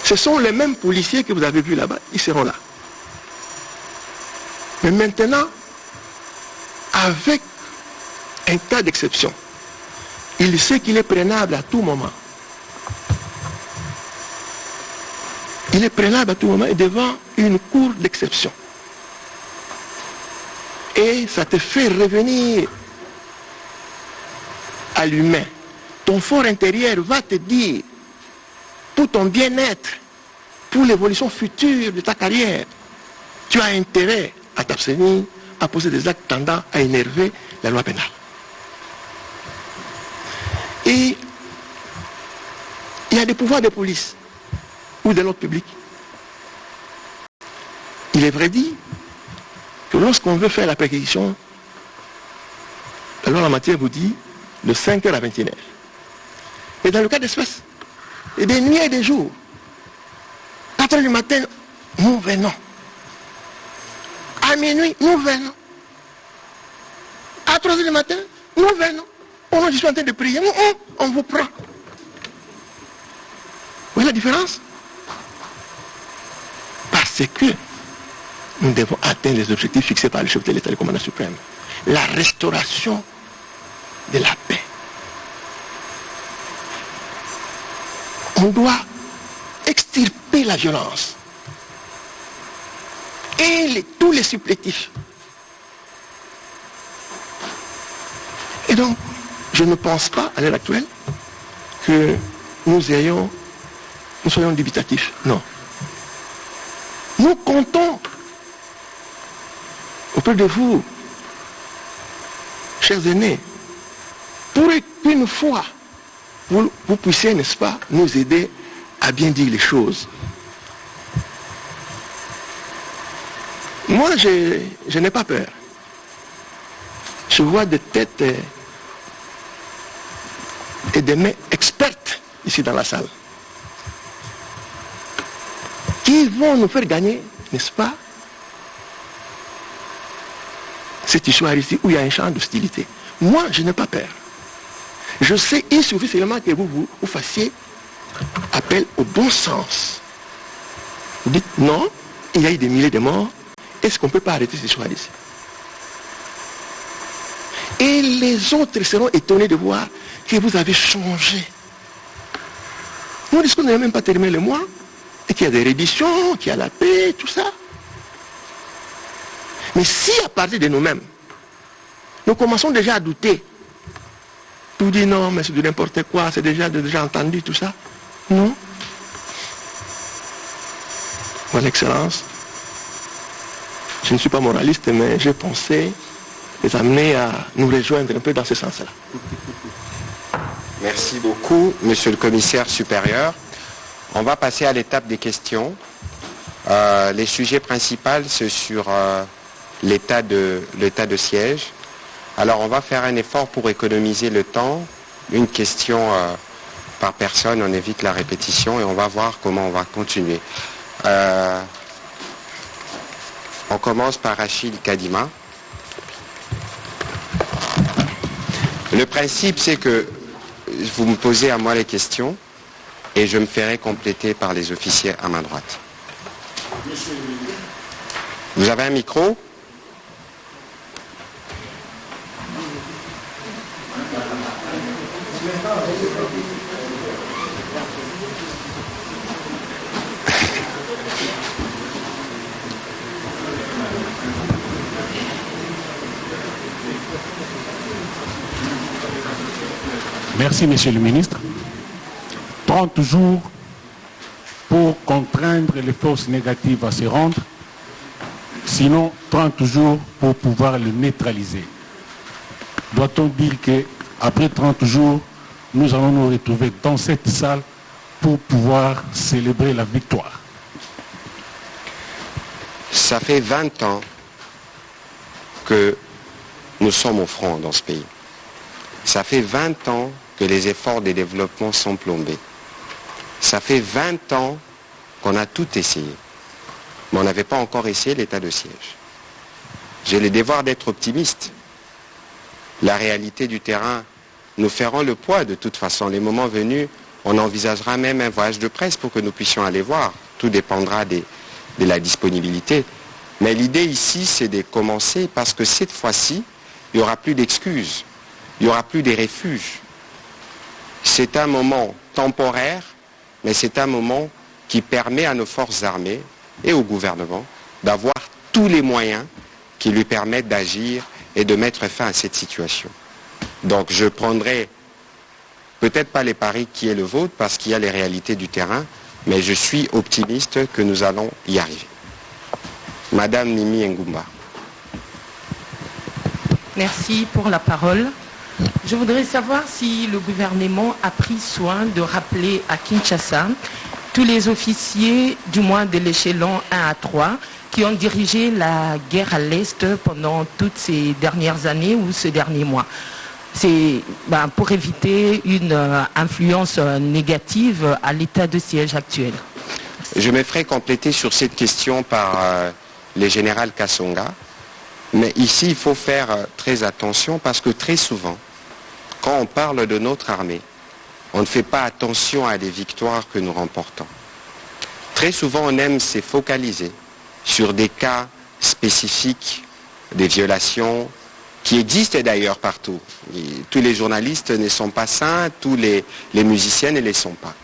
Ce sont les mêmes policiers que vous avez vus là-bas, ils seront là. Mais maintenant, avec un cas d'exception, il sait qu'il est prenable à tout moment. Il est prenable à tout moment et devant une cour d'exception. Et ça te fait revenir à l'humain. Ton fort intérieur va te dire, pour ton bien-être, pour l'évolution future de ta carrière, tu as intérêt à t'abstenir, à poser des actes tendant à énerver la loi pénale. Et il y a des pouvoirs de police ou de l'ordre public. Il est vrai dit que lorsqu'on veut faire la perquisition, la loi en matière vous dit de 5h à 21h. Et dans le cas d'espèce, et des nuits et des jours, 4h du matin, nous venons. À minuit, nous venons. À 3h du matin, nous venons. On est en train de prier, on vous prend. Vous voyez la différence? Parce que nous devons atteindre les objectifs fixés par le chef de l'État, le commandant suprême. La restauration de la paix. On doit extirper la violence et tous les supplétifs. Et donc, je ne pense pas, à l'heure actuelle, que nous soyons dubitatifs. Non. Nous comptons auprès de vous, chers aînés, pour qu'une fois, vous puissiez, n'est-ce pas, nous aider à bien dire les choses. Moi, je n'ai pas peur. Je vois des têtes et des mains expertes ici dans la salle qui vont nous faire gagner, n'est-ce pas, cette histoire ici où il y a un champ d'hostilité. Moi, je n'ai pas peur. Je sais, il suffit seulement que vous fassiez appel au bon sens. Vous dites non, il y a eu des milliers de morts, est-ce qu'on ne peut pas arrêter cette histoire ici? Et les autres seront étonnés de voir que vous avez changé. Nous disons qu'on n'a même pas terminé le mois, et qu'il y a des redditions, qu'il y a la paix, tout ça. Mais si à partir de nous-mêmes, nous commençons déjà à douter, tout dit non, mais c'est de n'importe quoi, c'est déjà entendu, tout ça. Non. Votre Excellence, je ne suis pas moraliste, mais j'ai pensé les amener à nous rejoindre un peu dans ce sens-là. Merci beaucoup, monsieur le commissaire supérieur. On va passer à l'étape des questions. Les sujets principaux, c'est sur l'état de siège. Alors on va faire un effort pour économiser le temps. Une question par personne, on évite la répétition et on va voir comment on va continuer. On commence par Achille Kadima. Le principe, c'est que vous me posez à moi les questions et je me ferai compléter par les officiers à ma droite. Vous avez un micro ? Merci, Monsieur le Ministre. 30 jours pour contraindre les forces négatives à se rendre, sinon 30 jours pour pouvoir le neutraliser. Doit-on dire qu'après 30 jours, nous allons nous retrouver dans cette salle pour pouvoir célébrer la victoire? Ça fait 20 ans que nous sommes au front dans ce pays. Ça fait 20 ans que les efforts de développement sont plombés. Ça fait 20 ans qu'on a tout essayé. Mais on n'avait pas encore essayé l'état de siège. J'ai le devoir d'être optimiste. La réalité du terrain, nous ferons le poids de toute façon. Les moments venus, On envisagera même un voyage de presse pour que nous puissions aller voir. Tout dépendra de la disponibilité. Mais l'idée ici, c'est de commencer parce que cette fois-ci, il n'y aura plus d'excuses. Il n'y aura plus de refuges. C'est un moment temporaire, mais c'est un moment qui permet à nos forces armées et au gouvernement d'avoir tous les moyens qui lui permettent d'agir et de mettre fin à cette situation. Donc je prendrai peut-être pas les paris qui est le vôtre parce qu'il y a les réalités du terrain, mais je suis optimiste que nous allons y arriver. Madame Mimi Ngumba. Merci pour la parole. Je voudrais savoir si le gouvernement a pris soin de rappeler à Kinshasa tous les officiers, du moins de l'échelon 1 à 3, qui ont dirigé la guerre à l'Est pendant toutes ces dernières années ou ces derniers mois. C'est pour éviter une influence négative à l'état de siège actuel. Je me ferai compléter sur cette question par le général Kassonga. Mais ici, il faut faire très attention parce que très souvent, quand on parle de notre armée, on ne fait pas attention à des victoires que nous remportons. Très souvent, on aime se focaliser sur des cas spécifiques, des violations qui existent d'ailleurs partout. Tous les journalistes ne sont pas saints, tous les musiciens ne les sont pas.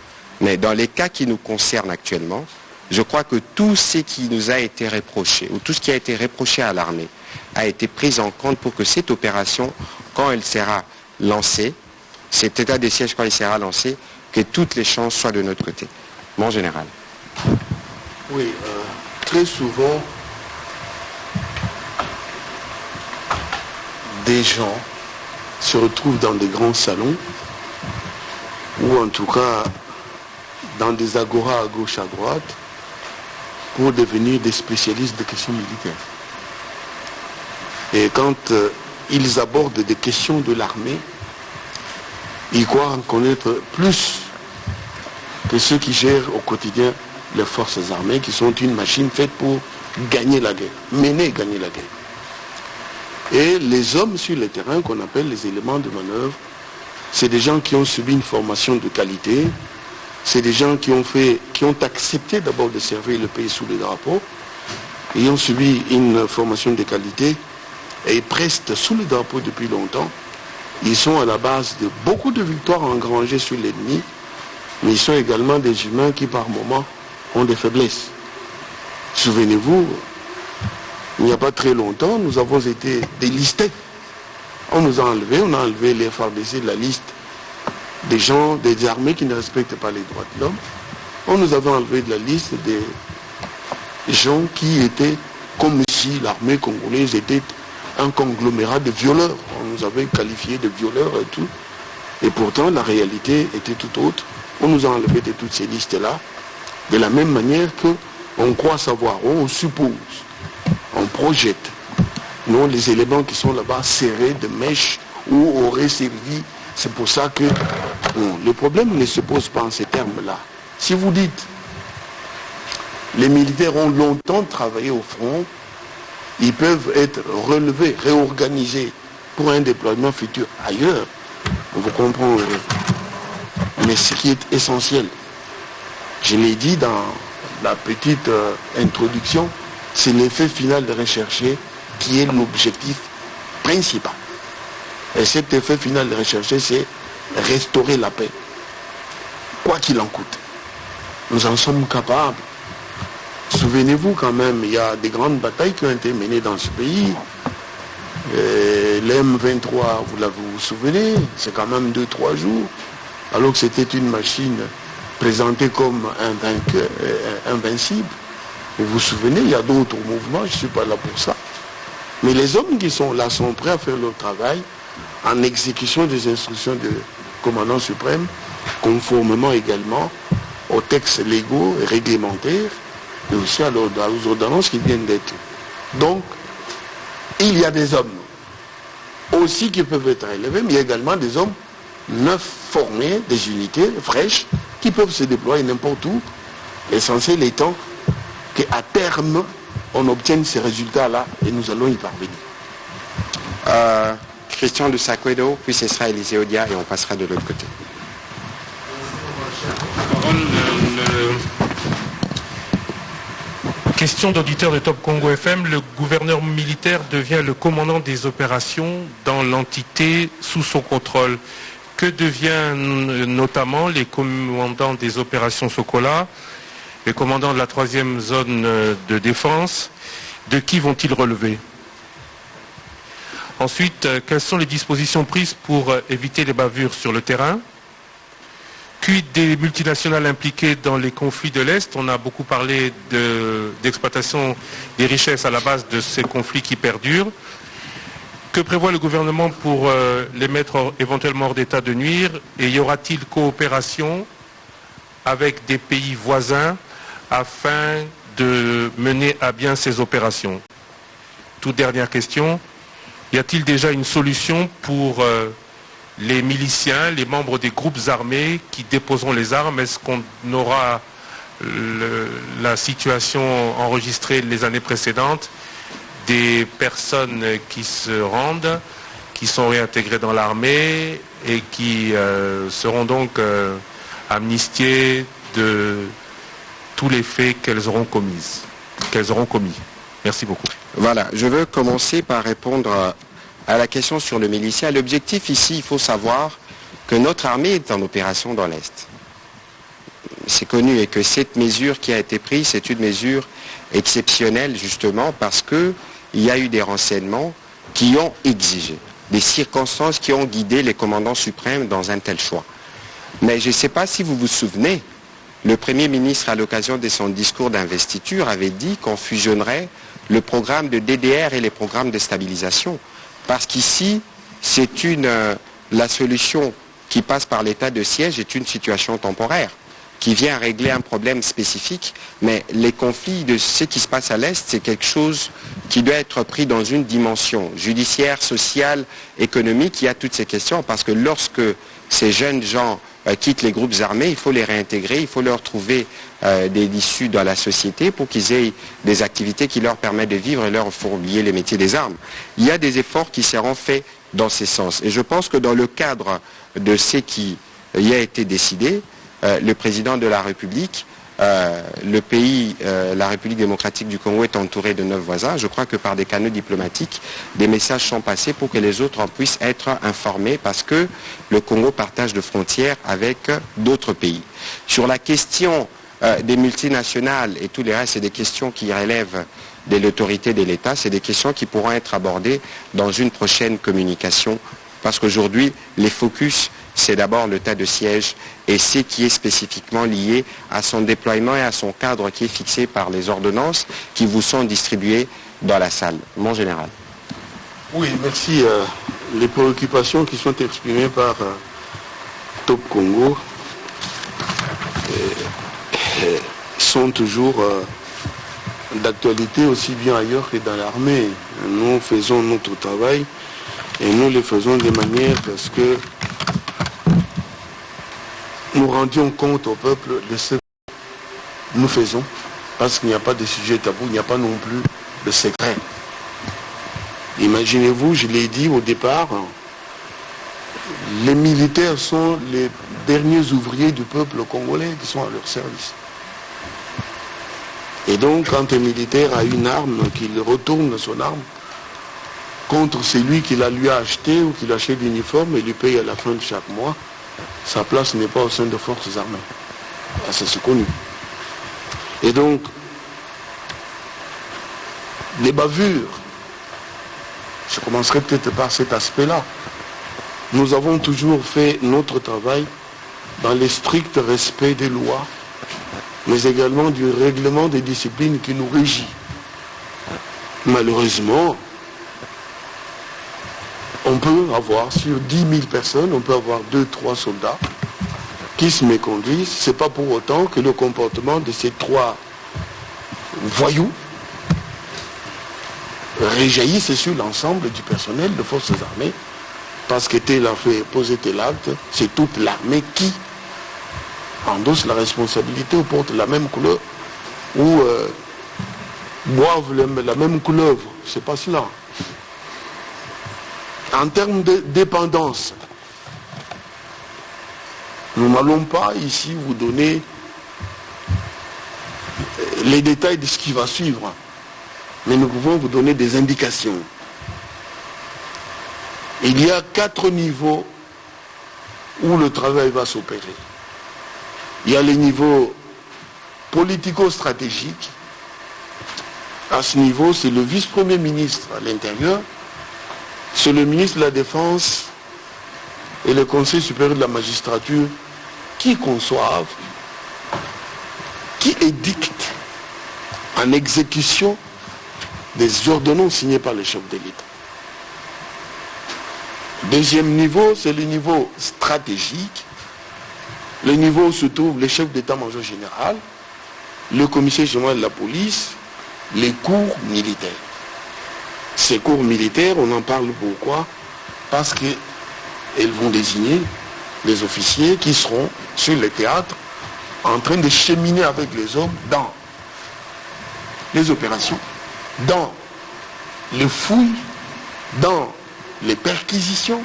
Mais dans les cas qui nous concernent actuellement, je crois que tout ce qui nous a été reproché, ou tout ce qui a été reproché à l'armée, a été pris en compte pour que cette opération, quand elle sera lancée, cet état de siège quand il sera lancé, que toutes les chances soient de notre côté. Mon général. Oui, très souvent, des gens se retrouvent dans des grands salons, ou en tout cas dans des agoras à gauche, à droite, pour devenir des spécialistes de questions militaires. Et quand ils abordent des questions de l'armée, ils croient en connaître plus que ceux qui gèrent au quotidien les forces armées, qui sont une machine faite pour gagner la guerre, mener et gagner la guerre. Et les hommes sur le terrain, qu'on appelle les éléments de manœuvre, c'est des gens qui ont subi une formation de qualité, c'est des gens qui ont accepté d'abord de servir le pays sous les drapeaux, et ont subi une formation de qualité, et ils prestent sous le drapeau depuis longtemps. Ils sont à la base de beaucoup de victoires engrangées sur l'ennemi, mais ils sont également des humains qui par moments ont des faiblesses. Souvenez-vous, il n'y a pas très longtemps, nous avons été délistés. On nous a enlevé, on a enlevé les FARDC de la liste des gens, des armées qui ne respectent pas les droits de l'homme. On nous avait enlevé de la liste des gens qui étaient comme si l'armée congolaise était un conglomérat de violeurs. On nous avait qualifiés de violeurs et tout. Et pourtant, la réalité était tout autre. On nous a enlevé de toutes ces listes-là. De la même manière qu'on croit savoir, on suppose, on projette, non, les éléments qui sont là-bas serrés de mèches ou auraient servi. C'est pour ça que le problème ne se pose pas en ces termes-là. Si vous dites, les militaires ont longtemps travaillé au front, ils peuvent être relevés, réorganisés pour un déploiement futur ailleurs. Vous comprenez. Mais ce qui est essentiel, je l'ai dit dans la petite introduction, c'est l'effet final de rechercher qui est l'objectif principal. Et cet effet final de rechercher, c'est restaurer la paix, quoi qu'il en coûte. Nous en sommes capables. Souvenez-vous quand même, il y a des grandes batailles qui ont été menées dans ce pays. L'M23, vous vous souvenez, c'est quand même 2-3 jours, alors que c'était une machine présentée comme invincible. Vous vous souvenez, il y a d'autres mouvements, je ne suis pas là pour ça. Mais les hommes qui sont là sont prêts à faire leur travail en exécution des instructions du commandant suprême, conformément également aux textes légaux et réglementaires, et aussi aux ordonnances qui viennent d'être. Donc, il y a des hommes aussi qui peuvent être élevés, mais il y a également des hommes neufs formés, des unités fraîches, qui peuvent se déployer n'importe où, l'essentiel étant qu'à terme, on obtienne ces résultats-là et nous allons y parvenir. Christian de Sakwedo, puis ce sera Élisée Odia et on passera de l'autre côté. Question d'auditeur de Top Congo FM. Le gouverneur militaire devient le commandant des opérations dans l'entité sous son contrôle. Que devient notamment les commandants des opérations Sokola, les commandants de la 3e zone de défense? De qui vont-ils relever? Ensuite, quelles sont les dispositions prises pour éviter les bavures sur le terrain? Quid des multinationales impliquées dans les conflits de l'Est? On a beaucoup parlé d'exploitation des richesses à la base de ces conflits qui perdurent. Que prévoit le gouvernement pour les mettre éventuellement hors d'état de nuire? Et y aura-t-il coopération avec des pays voisins afin de mener à bien ces opérations? Toute dernière question. Y a-t-il déjà une solution pour les miliciens, les membres des groupes armés qui déposeront les armes? Est-ce qu'on aura la situation enregistrée les années précédentes, des personnes qui se rendent, qui sont réintégrées dans l'armée et qui seront donc amnistiées de tous les faits qu'elles auront commis? Merci beaucoup. Voilà, je veux commencer par répondre à la question sur le militia. L'objectif ici, il faut savoir que notre armée est en opération dans l'Est. C'est connu, et que cette mesure qui a été prise, c'est une mesure exceptionnelle justement parce qu'il y a eu des renseignements qui ont exigé, des circonstances qui ont guidé les commandants suprêmes dans un tel choix. Mais je ne sais pas si vous vous souvenez, le Premier ministre, à l'occasion de son discours d'investiture, avait dit qu'on fusionnerait le programme de DDR et les programmes de stabilisation. Parce qu'ici, la solution qui passe par l'état de siège est une situation temporaire, qui vient régler un problème spécifique. Mais les conflits de ce qui se passe à l'Est, c'est quelque chose qui doit être pris dans une dimension judiciaire, sociale, économique. Il y a toutes ces questions, parce que lorsque ces jeunes gens quittent les groupes armés, il faut les réintégrer, il faut leur trouver des issues dans la société pour qu'ils aient des activités qui leur permettent de vivre et leur font oublier les métiers des armes. Il y a des efforts qui seront faits dans ces sens. Et je pense que dans le cadre de ce qui y a été décidé, le président de la République, la République démocratique du Congo est entourée de 9 voisins. Je crois que par des canaux diplomatiques, des messages sont passés pour que les autres en puissent être informés, parce que le Congo partage de frontières avec d'autres pays. Sur la question des multinationales et tous les restes, c'est des questions qui relèvent de l'autorité de l'État. C'est des questions qui pourront être abordées dans une prochaine communication, parce qu'aujourd'hui, les focus, c'est d'abord l'état de siège et ce qui est spécifiquement lié à son déploiement et à son cadre qui est fixé par les ordonnances qui vous sont distribuées dans la salle. Mon général. Oui, merci. Les préoccupations qui sont exprimées par Top Congo sont toujours d'actualité aussi bien ailleurs que dans l'armée. Nous faisons notre travail et nous le faisons de manière à ce que nous rendions compte au peuple de ce que nous faisons, parce qu'il n'y a pas de sujet tabou, il n'y a pas non plus de secret. Imaginez-vous, je l'ai dit au départ, les militaires sont les derniers ouvriers du peuple congolais qui sont à leur service. Et donc, quand un militaire a une arme, qu'il retourne son arme contre celui qui la lui a acheté ou qui l'achète l'uniforme et lui paye à la fin de chaque mois, sa place n'est pas au sein des forces armées. C'est connu. Et donc, les bavures, je commencerai peut-être par cet aspect-là. Nous avons toujours fait notre travail dans le strict respect des lois, mais également du règlement des disciplines qui nous régit. Malheureusement, on peut avoir sur 10 000 personnes, on peut avoir 2-3 soldats qui se méconduisent. Ce n'est pas pour autant que le comportement de ces 3 voyous réjaillisse sur l'ensemble du personnel de forces armées, parce que tel a fait poser tel acte, c'est toute l'armée qui endosse la responsabilité ou porte la même couleur ou boivent la même couleuvre. C'est pas cela. En termes de dépendance, nous n'allons pas ici vous donner les détails de ce qui va suivre. Mais nous pouvons vous donner des indications. Il y a 4 niveaux où le travail va s'opérer. Il y a le niveau politico-stratégique. À ce niveau, c'est le vice-premier ministre à l'intérieur, c'est le ministre de la Défense et le Conseil supérieur de la magistrature qui conçoivent, qui édictent en exécution des ordonnances signées par le chef de l'État. Deuxième niveau, c'est le niveau stratégique, le niveau où se trouvent les chefs d'état-major général, le commissaire général de la police, les cours militaires. Ces cours militaires, on en parle pourquoi? Parce qu'elles vont désigner les officiers qui seront sur le théâtre en train de cheminer avec les hommes dans les opérations, dans les fouilles, dans les perquisitions,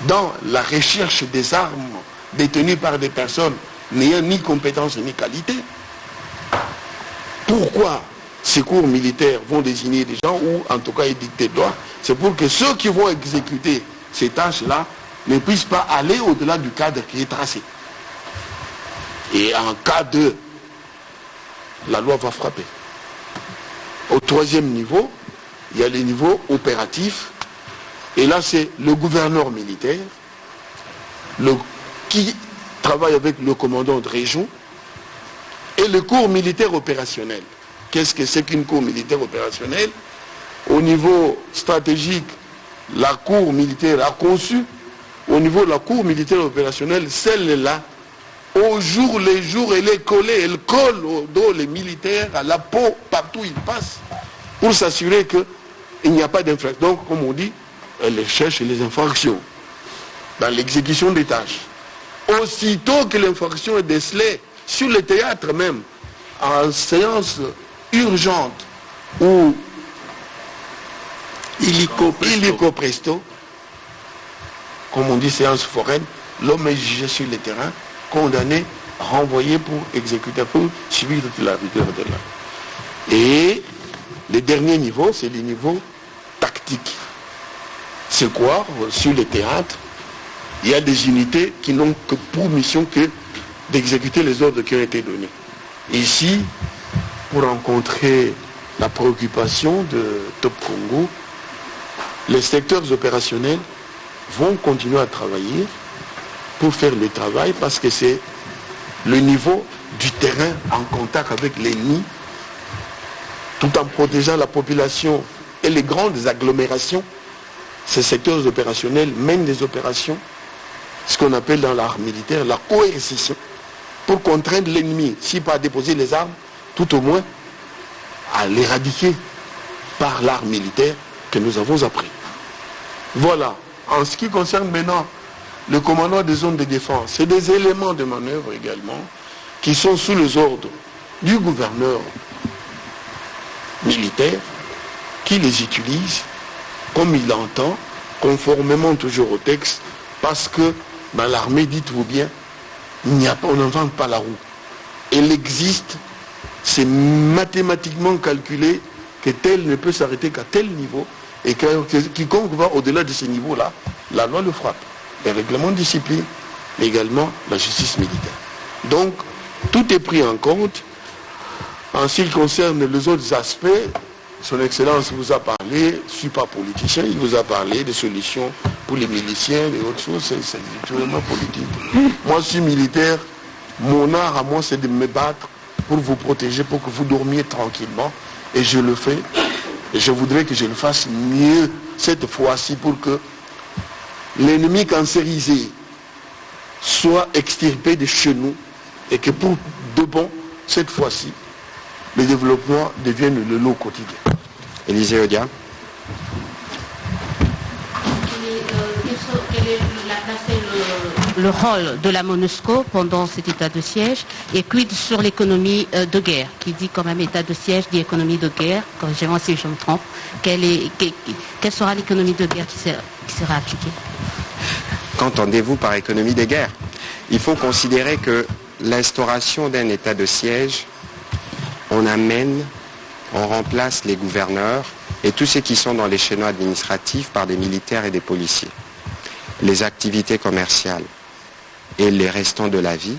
dans la recherche des armes détenues par des personnes n'ayant ni compétence ni qualité. Pourquoi ces cours militaires vont désigner des gens ou en tout cas édicter des lois? C'est pour que ceux qui vont exécuter ces tâches-là ne puissent pas aller au-delà du cadre qui est tracé. Et en cas de, la loi va frapper. Au troisième niveau, il y a les niveaux opératifs. Et là, c'est le gouverneur militaire qui travaille avec le commandant de région et le corps militaire opérationnel. Qu'est-ce que c'est qu'une cour militaire opérationnelle? Au niveau stratégique, la cour militaire a conçu. Au niveau de la cour militaire opérationnelle, celle-là, au jour les jours, elle colle au dos les militaires, à la peau, partout où ils passent, pour s'assurer qu'il n'y a pas d'infraction. Donc, comme on dit, elle cherche les infractions dans l'exécution des tâches. Aussitôt que l'infraction est décelée, sur le théâtre même, en séance urgente ou illico presto, comme on dit séance foraine, l'homme est jugé sur le terrain, condamné, renvoyé pour exécuter, pour suivre la rigueur de l'art. Et le dernier niveau, c'est le niveau tactique. C'est quoi? Sur le théâtre, il y a des unités qui n'ont que pour mission que d'exécuter les ordres qui ont été donnés. Ici, pour rencontrer la préoccupation de Top Congo, les secteurs opérationnels vont continuer à travailler pour faire le travail parce que c'est le niveau du terrain en contact avec l'ennemi, tout en protégeant la population et les grandes agglomérations. Ces secteurs opérationnels mènent des opérations, ce qu'on appelle dans l'art militaire la coercition, pour contraindre l'ennemi, si pas à déposer les armes, tout au moins à l'éradiquer par l'art militaire que nous avons appris. Voilà. En ce qui concerne maintenant le commandant des zones de défense, c'est des éléments de manœuvre également qui sont sous les ordres du gouverneur militaire qui les utilise comme il l'entend, conformément toujours au texte, parce que dans l'armée, dites-vous bien, on n'invente pas la roue. Elle existe, c'est mathématiquement calculé que tel ne peut s'arrêter qu'à tel niveau, et que quiconque va au-delà de ce niveau-là, la loi le frappe. Les règlements de discipline, mais également la justice militaire. Donc, tout est pris en compte. En ce qui concerne les autres aspects, Son Excellence vous a parlé, je ne suis pas politicien, il vous a parlé des solutions pour les miliciens et autres choses, c'est naturellement politique. Moi, je suis militaire, mon art à moi, c'est de me battre pour vous protéger, pour que vous dormiez tranquillement, et je le fais. Et je voudrais que je le fasse mieux cette fois-ci pour que l'ennemi cancérisé soit extirpé de chez nous et que pour de bon, cette fois-ci, le développement devienne le lot quotidien. Élisée Odia. Quel est le rôle de la MONUSCO pendant cet état de siège et quid sur l'économie de guerre, qui dit quand même état de siège, dit économie de guerre, corrigez-moi si je me trompe, quelle sera l'économie de guerre qui sera appliquée? Qu'entendez-vous par économie de guerre? Il faut considérer que l'instauration d'un état de siège on remplace les gouverneurs et tous ceux qui sont dans les chaînons administratifs par des militaires et des policiers. Les activités commerciales et les restants de la vie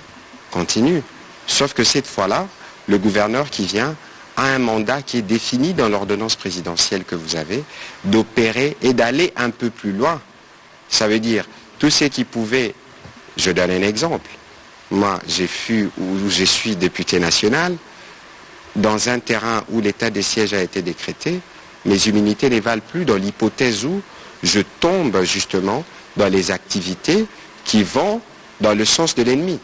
continuent. Sauf que cette fois-là, le gouverneur qui vient a un mandat qui est défini dans l'ordonnance présidentielle que vous avez, d'opérer et d'aller un peu plus loin. Ça veut dire, tous ceux qui pouvaient, je donne un exemple, moi je suis député national, dans un terrain où l'état de siège a été décrété, mes immunités ne valent plus dans l'hypothèse où je tombe justement dans les activités qui vont dans le sens de l'ennemi.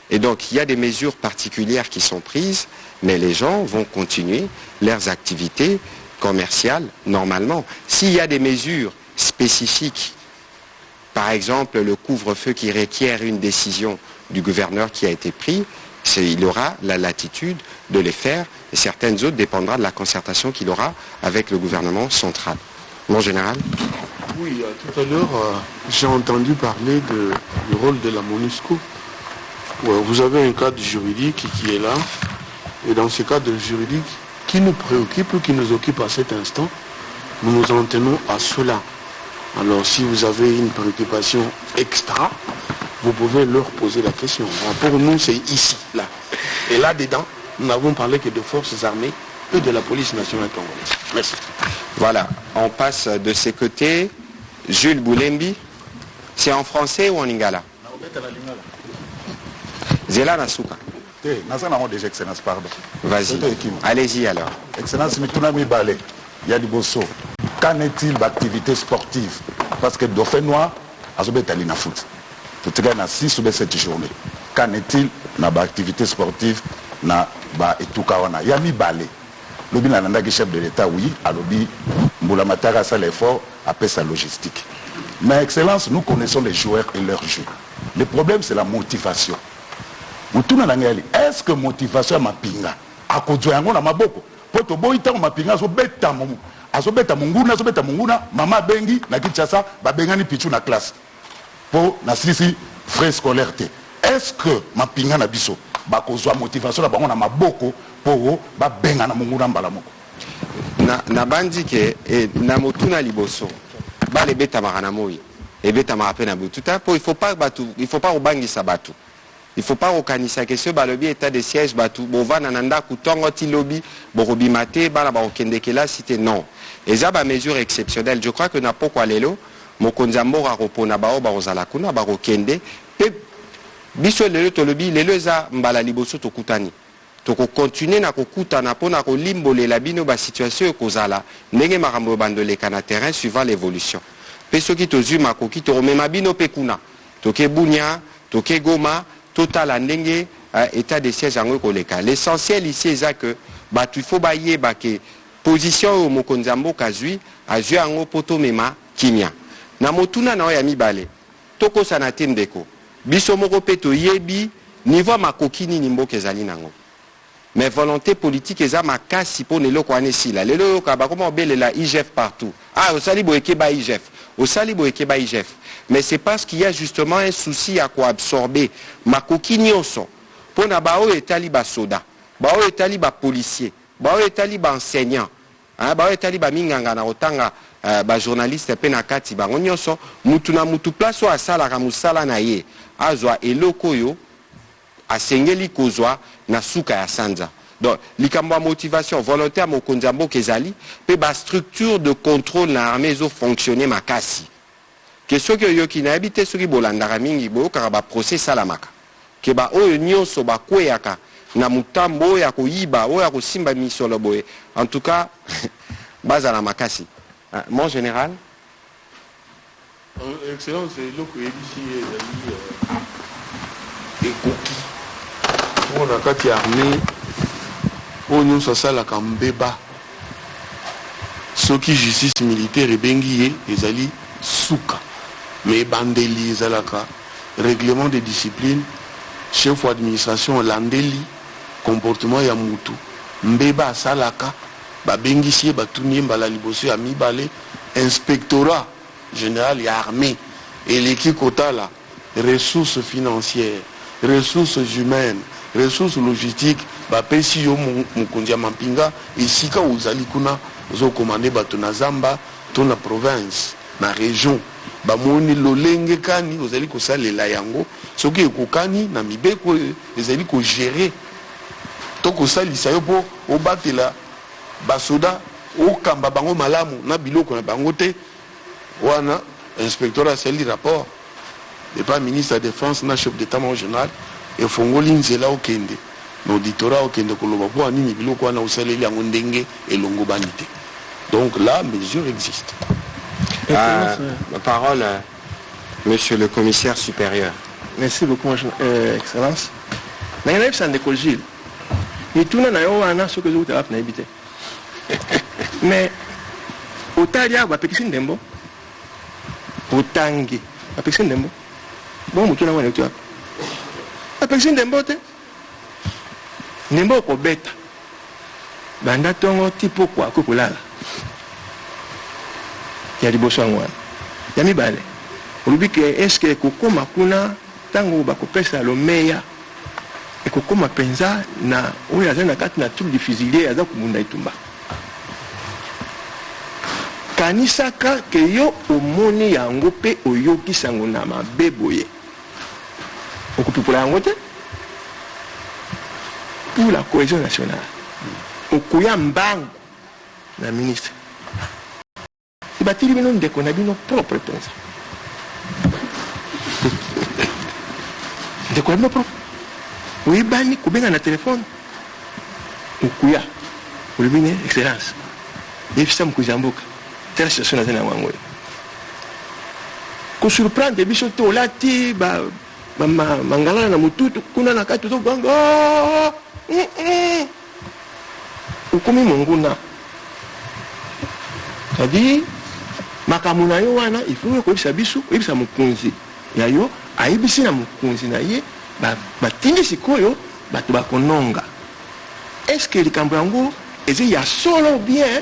Et donc il y a des mesures particulières qui sont prises, mais les gens vont continuer leurs activités commerciales normalement. S'il y a des mesures spécifiques, par exemple le couvre-feu qui requiert une décision du gouverneur qui a été prise, il aura la latitude de les faire, et certaines autres dépendra de la concertation qu'il aura avec le gouvernement central. Mon général? Oui, tout à l'heure, j'ai entendu parler du rôle de la MONUSCO. Vous avez un cadre juridique qui est là, et dans ce cadre juridique qui nous préoccupe ou qui nous occupe à cet instant, nous nous en tenons à cela. Alors si vous avez une préoccupation extra, vous pouvez leur poser la question. Pour nous, c'est ici, là. Et là-dedans, nous n'avons parlé que de forces armées et de la police nationale congolaise. Merci. Voilà, on passe de ce côté. Jules Boulembi, c'est en français ou en lingala? Zela Nasuka. Vas-y, allez-y alors. Excellence, qu'en est-il d'activité sportive? Parce que Dauphin Noir a joué à foot. Tout cas, na 6 ou 7 journées. Qu'en est-il d'activité sportive na ba etukawana? Yami balé. Lobi na nanda chef de l'État, oui, à lobi Mboula Matara ça l'effort après sa logistique. Mais Excellence, nous connaissons les joueurs et leur jeu. Le problème, c'est la motivation. Est-ce que motivation ma pinga? A kodwa yango na maboko. Poto boita ma pinga so beta momu. Azobeta munguna, mama bengi na Kinshasa, ba bengani pichu na classe. Pour na sisi frais scolaire. Est-ce que ma pinga na biso ba kozwa motivation na bango na maboko pour ba benga na munguna mbala moko? Na bandike et na motuna liboso. Ba le beta marana moi. Et beta marape na bututa pour il faut pas obangi sabatu. Il ne faut pas reconnaître que ce balobi état de siège batu bova nananda kutongo ti lobby borobi maté bala ba okendekela cité non. Et ça ba mesure exceptionnelle. Je crois que na poko lelo mokonzambo ra repona ba ba ozala kuna ba okende pe biso lelo to lobby lelo za mbala liboso to kutani. To ko continuer na ko kutana pona ko limbolela bino ba situation ko zala ndenge makambo bandoleka na terrain suivant l'évolution. Pe soki to zuma ko ki to remema bino pe kuna. To ke bunya, to ke goma total andenge état de siège en koleka. L'essentiel ici c'est que il faut bailler que position au mokonzambo kazui a joué en poto mema kimia. Na motuna na ya mibale. Toko sanate ndeko. Biso moko peto yebi niveau makokini nimbo kezali nango. Mais volonté politique eza makasi po nelo ko anesila. Lelo ka ba comment belela IGF partout. Ah osali boeke ba IGF. Osali boeke ba IGF. Mais c'est parce qu'il y a justement un souci à quoi absorber. Makoki nyonso. Pour na bao etali ba soda, bao etali ba policier, bao etali ba enseignant, bao etali ba minganga na otanga ba journaliste pe na kati ba nyonso, mutu na mutu place o asala ka musala na ye. Azwa eloko yo asengeli kozwa na suka ya sanza. Donc, likambo motivation volontaire mokonzambo kezali pe ba structure de contrôle na armée zo fonctionner makasi. Que ceux qui ont habité sur les bolandara mingi bo karaba procès salamaka que ba oyo nyonso ba kweyaka na mutambo ya koyiba oyo ko simba misolo boye en tout cas bazala makasi. Mon général Excellence, c'est le que ici et koki on a kati armée on nous ça la kambeba ceux qui justice militaire et bengié ezali souka. Mais bandeli zalaka règlement de discipline chef d'administration landeli comportement ya mutu mbeba salaka ba bengisi ba tuni mbala liboso ya mibale inspectorat général ya armée et l'équipe kotala ressources financières ressources humaines ressources logistiques bapesi yo mokonzi ya mampinga esika ozali kuna ozokomande bato na zamba to na province na région bamoni lolenge kani ozali kosalela yango soki ekokani na mibeko ezali kogere to kosalisa yo mpo obatela basoda okamba bango malamu na biloko na bango te wana inspecteur asali rapport epa ministre ya défense na chef d'état-major général efongoli nzela okende na auditorat okende koloba mpo anini biloko wana osaleli yango ndenge elongo bani te. Donc la mesure existe. La parole, monsieur le commissaire supérieur. Merci beaucoup, Excellence. Nangaïf Sandeko Gilles. Ni tout na yo wana ce que vous avez na habité. Mais au talia ba pekisi ndembo. Otangi. Ba pekisi ndembo. Bon mutu na wana tu. Ba pekisi ndembo te. Ndembo ko beta. Banda tongo tipo kwa kulala. Ya liboso yango wana ya mibale olobi ke eske ekokoma kuna ntango bakopesa lomeya ekokoma mpenza na oyo aza na kati na tour du fusilier aza kobunda etumba kanisaka ke yo omoni yango mpe oyokisa yango na mabe boye okopikola yango te pour la cohésion nationale okoya mbangu na ministre batili bino ndeko na bino propre pensa ndeko na bino propre oyebani kobenga na telefone okuya olobine excellence yebisa mokonzi ya mboka tala situation naza na yango yango kosurprendre biso te olati mangalala na motutu kuna na kati ozobanga okomi monguna c'est-à-dire makambo na yo wana ifo koyebisa biso koyebisa mokonzi ya yo ayebisi na mokonzi na ye batindi sikoyo bato bakononga est-ce que likambo yango eza ya solo bien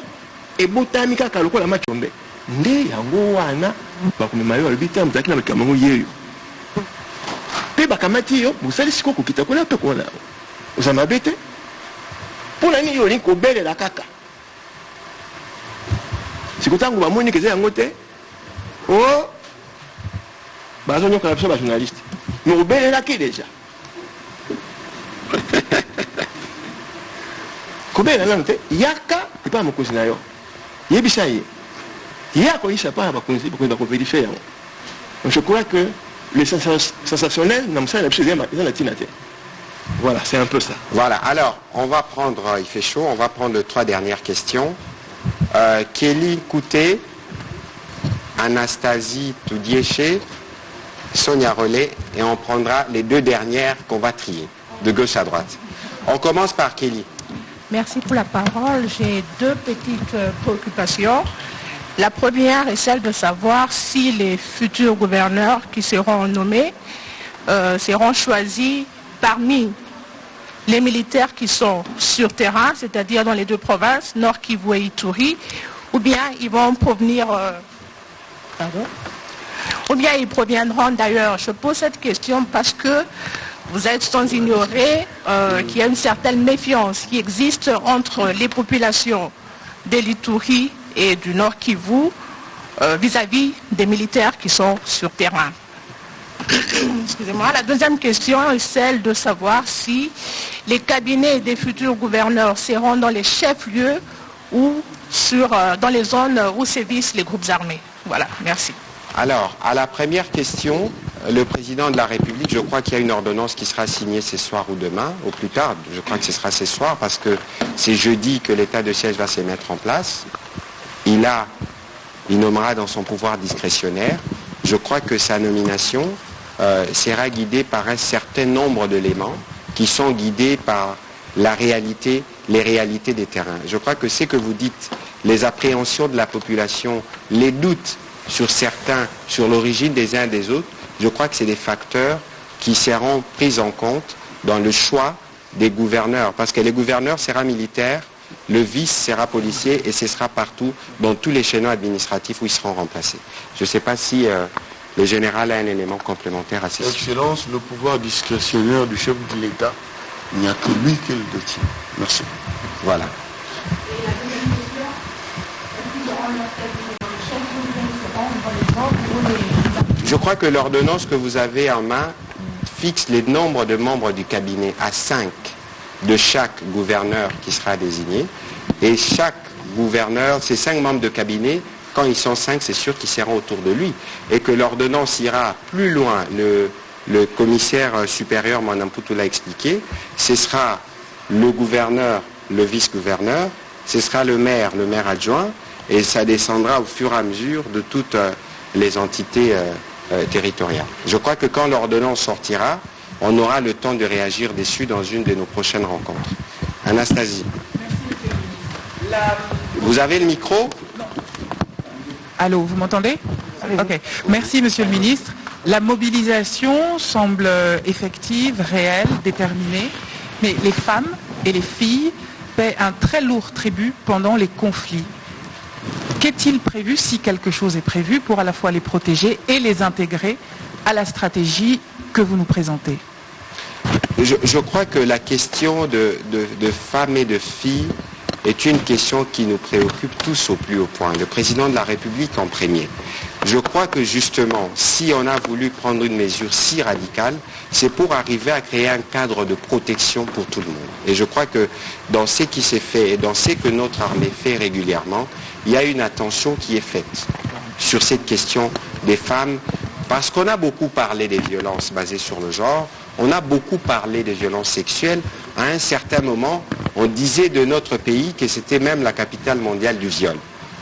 ebotami kaka lokola machombe nde yango wana bakomema yo alobi te mozalaki na likambo yango yeyo mpe bakamati yo bosali sikoyo kokita kuna mpe kona oza mabe te mpo na nini yo olingi kobelela kaka sikotango bamoni keza yango te o bazonyoka biso ba journaliste mais obelelaki déjà kobelela nano te yaka epa mokonzi na yo yebisa ye yako yisa pa bakonzi bakovérifie yango. Je crois que le sensationnel na mosala na biso eza na tina te. Voilà, c'est un peu ça. Voilà, alors on va prendre, il fait chaud, on va prendre les 3 dernières questions. Kelly Kouté, Anastasie Toudiéché, Sonia Rollet, et on prendra les 2 dernières qu'on va trier, de gauche à droite. On commence par Kelly. Merci pour la parole. J'ai 2 petites préoccupations. La première est celle de savoir si les futurs gouverneurs qui seront nommés seront choisis parmi les militaires qui sont sur terrain, c'est-à-dire dans les 2 provinces, Nord Kivu et Ituri, ou bien ils vont provenir... ou bien ils proviendront d'ailleurs. Je pose cette question parce que vous êtes sans ignorer qu'il y a une certaine méfiance qui existe entre les populations de l'Ituri et du Nord Kivu vis-à-vis des militaires qui sont sur terrain. Excusez-moi. La deuxième question est celle de savoir si les cabinets des futurs gouverneurs seront dans les chefs-lieux ou dans les zones où sévissent les groupes armés. Voilà, merci. Alors, à la première question, le président de la République, je crois qu'il y a une ordonnance qui sera signée ce soir ou demain, au plus tard, je crois que ce sera ce soir, parce que c'est jeudi que l'état de siège va se mettre en place. Il nommera dans son pouvoir discrétionnaire. Je crois que sa nomination sera guidée par un certain nombre d'éléments qui sont guidés par les réalités des terrains. Je crois que ce que vous dites, les appréhensions de la population, les doutes sur l'origine des uns et des autres, je crois que c'est des facteurs qui seront pris en compte dans le choix des gouverneurs. Parce que les gouverneurs seront militaires, le vice sera policier et ce sera partout dans tous les chaînons administratifs où ils seront remplacés. Je ne sais pas si le général a un élément complémentaire à ces sujets. Excellence, le pouvoir discrétionnaire du chef de l'État Il n'y a que lui qui le détient. Merci. Voilà. Je crois que l'ordonnance que vous avez en main fixe les nombres de membres du cabinet à 5 de chaque gouverneur qui sera désigné. Et chaque gouverneur, ces 5 membres de cabinet, quand ils sont 5, c'est sûr qu'ils seront autour de lui. Et que l'ordonnance ira plus loin. Le commissaire supérieur, Mme Poutou, l'a expliqué. Ce sera le gouverneur, le vice-gouverneur, ce sera le maire adjoint, et ça descendra au fur et à mesure de toutes les entités territoriales. Je crois que quand l'ordonnance sortira, on aura le temps de réagir dessus dans une de nos prochaines rencontres. Anastasie. Vous avez le micro ? Allô, vous m'entendez ? Ok. Merci, Monsieur le Ministre. La mobilisation semble effective, réelle, déterminée, mais les femmes et les filles paient un très lourd tribut pendant les conflits. Qu'est-il prévu, si quelque chose est prévu, pour à la fois les protéger et les intégrer à la stratégie que vous nous présentez ? Je crois que la question de femmes et de filles est une question qui nous préoccupe tous au plus haut point, le président de la République en premier. Je crois que justement, si on a voulu prendre une mesure si radicale, c'est pour arriver à créer un cadre de protection pour tout le monde. Et je crois que dans ce qui s'est fait et dans ce que notre armée fait régulièrement, il y a une attention qui est faite sur cette question des femmes, parce qu'on a beaucoup parlé des violences basées sur le genre, on a beaucoup parlé des violences sexuelles. À un certain moment, on disait de notre pays que c'était même la capitale mondiale du viol.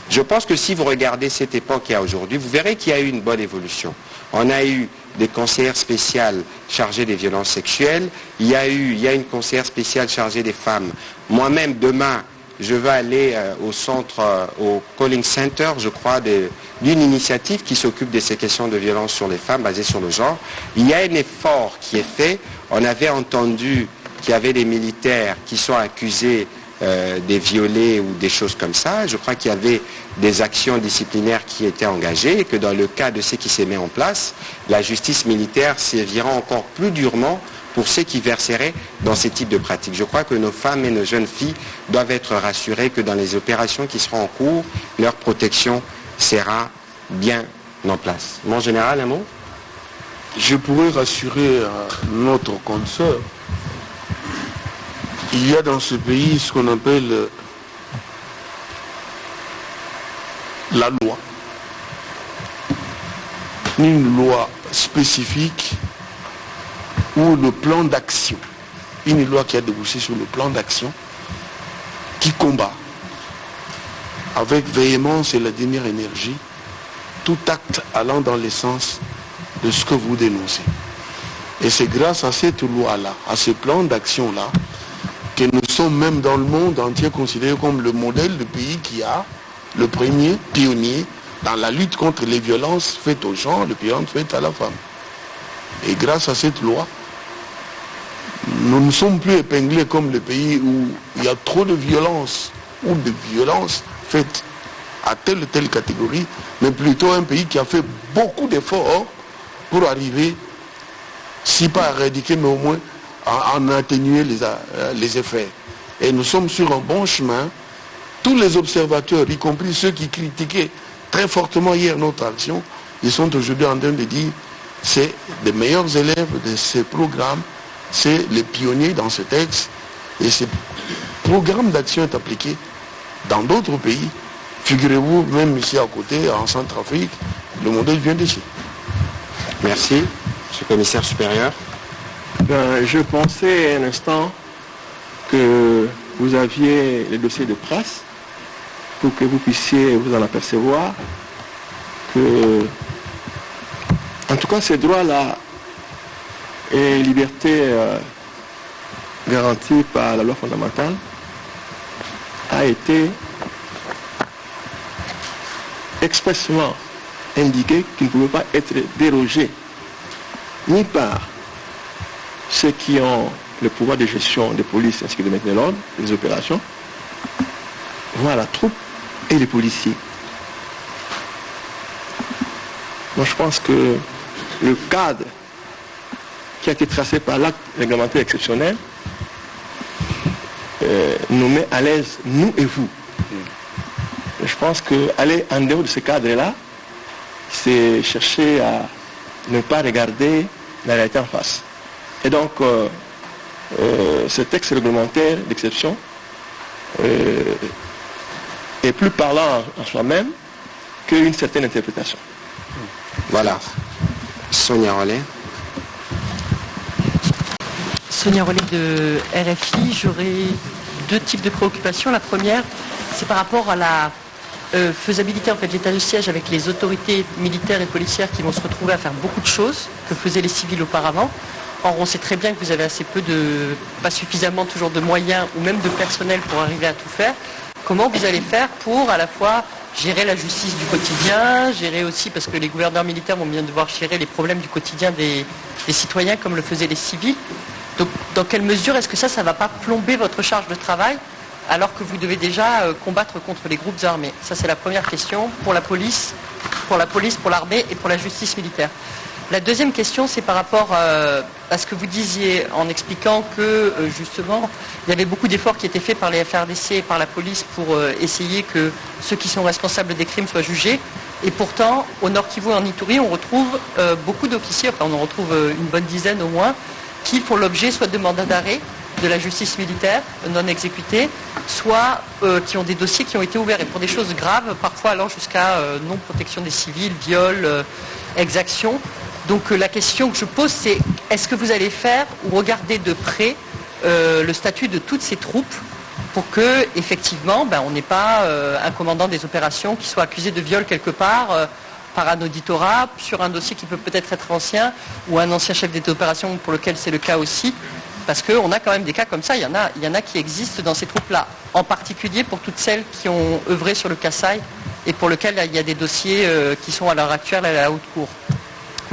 Je pense que si vous regardez cette époque qu'il y a aujourd'hui, vous verrez qu'il y a eu une bonne évolution. On a eu des conseillères spéciales chargées des violences sexuelles. Il y a une conseillère spéciale chargée des femmes. Moi-même, demain, je vais aller au centre, au Calling Center, je crois, d'une initiative qui s'occupe de ces questions de violence sur les femmes basées sur le genre. Il y a un effort qui est fait. On avait entendu qu'il y avait des militaires qui sont accusés des violés ou des choses comme ça. Je crois qu'il y avait des actions disciplinaires qui étaient engagées et que dans le cas de ce qui s'est mis en place, la justice militaire sévira encore plus durement pour ceux qui verseraient dans ce type de pratiques. Je crois que nos femmes et nos jeunes filles doivent être rassurées que dans les opérations qui seront en cours, leur protection sera bien en place. Mon général, un mot ? Je pourrais rassurer notre consoeur. Il y a dans ce pays ce qu'on appelle la loi. Une loi spécifique ou le plan d'action. Une loi qui a débouché sur le plan d'action qui combat avec véhémence et la dernière énergie tout acte allant dans le sens de ce que vous dénoncez. Et c'est grâce à cette loi-là, à ce plan d'action-là, que nous sommes même dans le monde entier considérés comme le modèle de pays qui a le premier pionnier dans la lutte contre les violences faites aux gens, les violences faites à la femme. Et grâce à cette loi, nous ne sommes plus épinglés comme le pays où il y a trop de violence ou de violences faites à telle ou telle catégorie, mais plutôt un pays qui a fait beaucoup d'efforts pour arriver, si pas à éradiquer, mais au moins à en atténuer les effets. Et nous sommes sur un bon chemin. Tous les observateurs, y compris ceux qui critiquaient très fortement hier notre action, ils sont aujourd'hui en train de dire c'est les meilleurs élèves de ces programmes, c'est les pionniers dans ce texte, et ce programme d'action est appliqué dans d'autres pays. Figurez-vous, même ici à côté, en Centrafrique, le modèle vient d'ici. Merci. Monsieur le commissaire supérieur. Je pensais un instant que vous aviez les dossiers de presse pour que vous puissiez vous en apercevoir que, en tout cas, ces droits-là et libertés garanties par la loi fondamentale a été expressément indiqué qu'il ne pouvait pas être dérogé ni par ceux qui ont le pouvoir de gestion des polices ainsi que de maintenir l'ordre, des opérations, voire la troupe et les policiers. Moi, je pense que le cadre qui a été tracé par l'acte réglementaire exceptionnel nous met à l'aise, nous et vous. Je pense qu'aller en dehors de ce cadre-là, c'est chercher à ne pas regarder la réalité en face. Et donc, ce texte réglementaire d'exception est plus parlant en soi-même qu'une certaine interprétation. Voilà. Sonia Rollet. Sonia Rollet de RFI, j'aurais deux types de préoccupations. La première, c'est par rapport à la faisabilité en fait, de l'état de siège avec les autorités militaires et policières qui vont se retrouver à faire beaucoup de choses que faisaient les civils auparavant. Or, on sait très bien que vous avez assez peu pas suffisamment toujours de moyens ou même de personnel pour arriver à tout faire. Comment vous allez faire pour à la fois gérer la justice du quotidien, gérer aussi, parce que les gouverneurs militaires vont bien devoir gérer les problèmes du quotidien des citoyens comme le faisaient les civils. Donc, dans quelle mesure est-ce que ça ne va pas plomber votre charge de travail alors que vous devez déjà combattre contre les groupes armés? Ça, c'est la première question pour la police, pour l'armée et pour la justice militaire. La deuxième question, c'est par rapport à ce que vous disiez en expliquant que, justement, il y avait beaucoup d'efforts qui étaient faits par les FARDC et par la police pour essayer que ceux qui sont responsables des crimes soient jugés. Et pourtant, au Nord Kivu et en Ituri, on retrouve beaucoup d'officiers, enfin on en retrouve une bonne dizaine au moins, qui font l'objet soit de mandats d'arrêt de la justice militaire non exécutés, soit qui ont des dossiers qui ont été ouverts et pour des choses graves, parfois allant jusqu'à non-protection des civils, viol, exaction. Donc la question que je pose, c'est est-ce que vous allez faire ou regarder de près le statut de toutes ces troupes pour que, effectivement, on n'ait pas un commandant des opérations qui soit accusé de viol quelque part par un auditorat sur un dossier qui peut peut-être être ancien ou un ancien chef d'opération pour lequel c'est le cas aussi. Parce qu'on a quand même des cas comme ça, il y en a qui existent dans ces troupes-là, en particulier pour toutes celles qui ont œuvré sur le Kasaï et pour lesquelles il y a des dossiers qui sont à l'heure actuelle à la haute cour.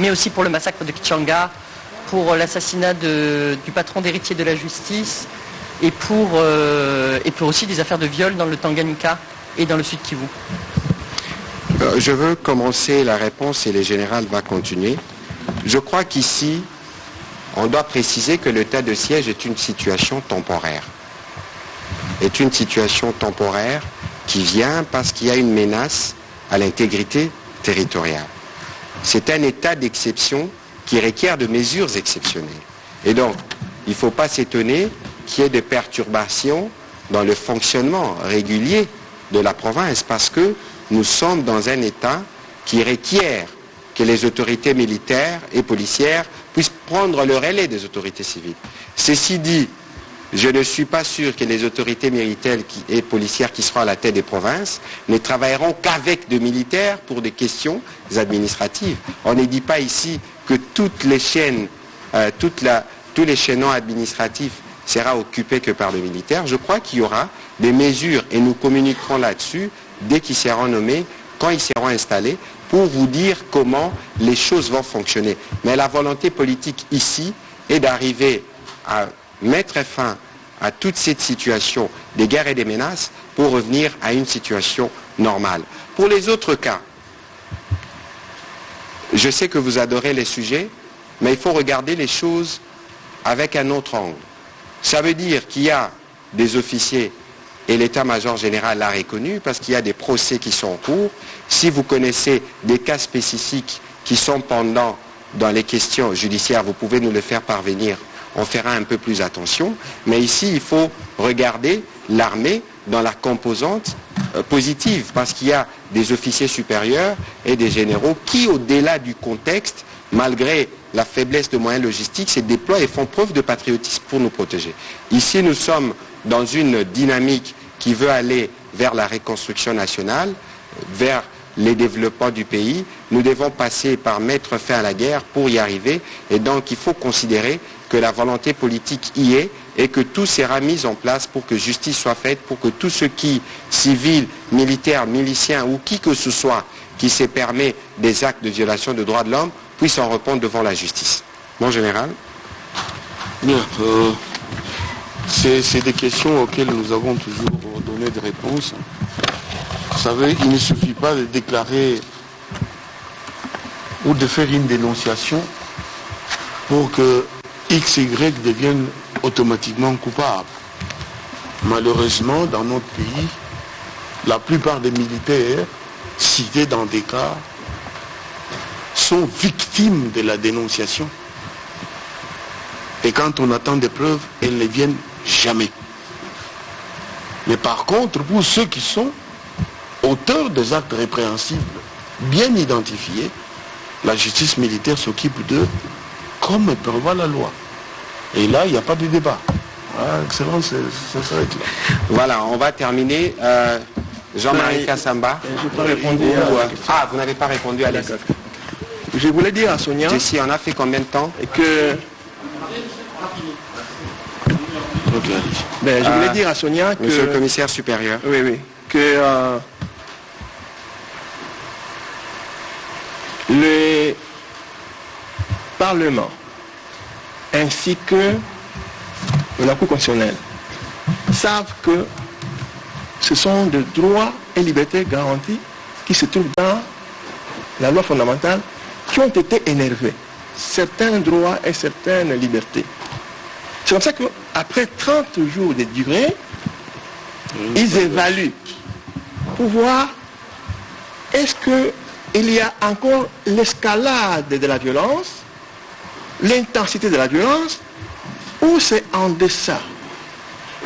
Mais aussi pour le massacre de Kichanga, pour l'assassinat du patron d'héritier de la justice et pour aussi des affaires de viol dans le Tanganyika et dans le Sud Kivu. Je veux commencer la réponse et le général va continuer. Je crois qu'ici, on doit préciser que l'état de siège est une situation temporaire. Est une situation temporaire qui vient parce qu'il y a une menace à l'intégrité territoriale. C'est un état d'exception qui requiert de mesures exceptionnelles. Et donc, il ne faut pas s'étonner qu'il y ait des perturbations dans le fonctionnement régulier de la province parce que nous sommes dans un état qui requiert que les autorités militaires et policières puissent prendre le relais des autorités civiles. Ceci dit, je ne suis pas sûr que les autorités militaires et policières qui seront à la tête des provinces ne travailleront qu'avec des militaires pour des questions administratives. On ne dit pas ici que toutes les chaînes, tous les chaînons administratifs sera occupé que par les militaires. Je crois qu'il y aura des mesures et nous communiquerons là-dessus dès qu'ils seront nommés, quand ils seront installés, pour vous dire comment les choses vont fonctionner. Mais la volonté politique ici est d'arriver à mettre fin à toute cette situation des guerres et des menaces pour revenir à une situation normale. Pour les autres cas, je sais que vous adorez les sujets, mais il faut regarder les choses avec un autre angle. Ça veut dire qu'il y a des officiers et l'état-major général l'a reconnu parce qu'il y a des procès qui sont en cours. Si vous connaissez des cas spécifiques qui sont pendants dans les questions judiciaires, vous pouvez nous les faire parvenir. On fera un peu plus attention. Mais ici, il faut regarder l'armée dans la composante positive parce qu'il y a des officiers supérieurs et des généraux qui, au-delà du contexte, malgré la faiblesse de moyens logistiques, se déploient et font preuve de patriotisme pour nous protéger. Ici, nous sommes dans une dynamique qui veut aller vers la reconstruction nationale, vers les développements du pays. Nous devons passer par mettre fin à la guerre pour y arriver. Et donc, il faut considérer que la volonté politique y est et que tout sera mis en place pour que justice soit faite, pour que tous ceux qui, civils, militaires, miliciens ou qui que ce soit, qui se permet des actes de violation de droits de l'homme, puissent en répondre devant la justice. Mon général. Bien. C'est des questions auxquelles nous avons toujours donné des réponses. Vous savez, il ne suffit pas de déclarer ou de faire une dénonciation pour que X, Y devienne automatiquement coupable. malheureusement, dans notre pays, la plupart des militaires cités dans des cas sont victimes de la dénonciation. Et quand on attend des preuves, elles ne viennent jamais. Mais par contre, pour ceux qui sont auteurs des actes répréhensibles, bien identifiés, la justice militaire s'occupe d'eux comme prévoit la loi. Et là, il n'y a pas de débat. Ah, excellent, ça s'arrête là. Voilà, on va terminer. Jean-Marie Kassamba. Je n'ai pas répondu Ah, vous n'avez pas répondu à l'essai. Je voulais dire à Sonia Ici, on a fait combien de temps que... je voulais dire à Sonia que... Monsieur le commissaire supérieur. Oui, que le Parlement ainsi que la Cour constitutionnelle savent que ce sont des droits et libertés garantis qui se trouvent dans la loi fondamentale qui ont été énervés. Certains droits et certaines libertés. C'est comme ça qu'après 30 jours de durée, ils évaluent pour voir est-ce qu'il y a encore l'escalade de la violence, l'intensité de la violence, ou c'est en deçà,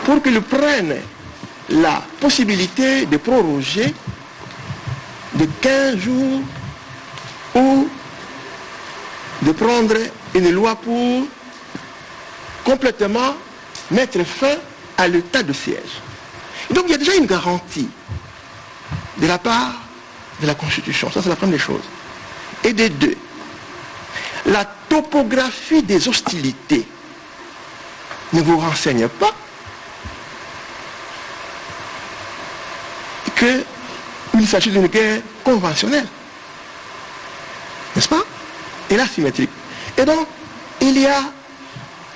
pour qu'ils prennent la possibilité de proroger de 15 jours ou de prendre une loi pour complètement mettre fin à l'état de siège. Et donc il y a déjà une garantie de la part de la Constitution. Ça, c'est la première chose. Et des deux, la topographie des hostilités ne vous renseigne pas qu'il s'agit d'une guerre conventionnelle. N'est-ce pas? Et asymétrique. Et donc, il y a